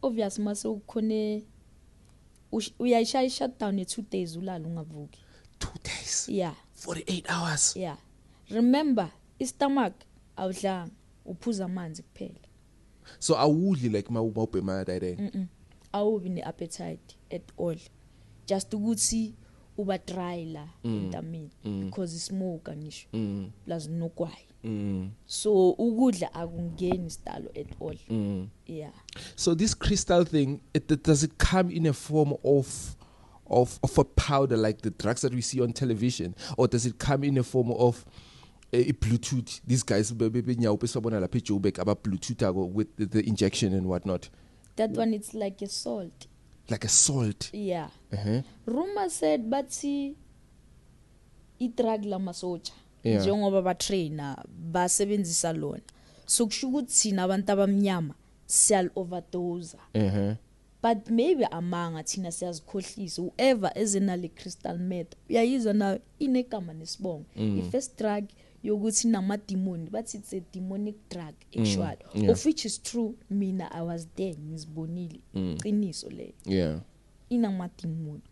obvious mase ukhone uyayishaya shut down 2 days ulala ungavuki. 2 days. Yeah. 48 hours. Yeah. Remember, stomach awudlanga, uphuza amanzi kuphela. So awudli like mawubhema direct. Awubi ne appetite at all. Just ukuthi uba dry la entameni because smoke ngisho plus nogwayi. So ukudla akungeni isitalo at all. Yeah. So this crystal thing, does it come in a form of a powder like the drugs that we see on television, or does it come in a form of a Bluetooth? These guys about Bluetooth with the injection and whatnot. That one, it's like a salt. Like a salt. Yeah. Rumor said bathi i-drug lamasotsha njengoba ba trainer basebenzisa lona. So kusho ukuthi thina abantu abamnyama siyal overdose. But maybe amanga thina siyazikhohlisa whoever ezenale crystal meth uyayizwa na inegama nesibongo. I-first drug yokuthi nama demon, but it's a demonic drug actually, of which is true. Mina I was there ngizibonile qiniso le. Yeah. Inama demon.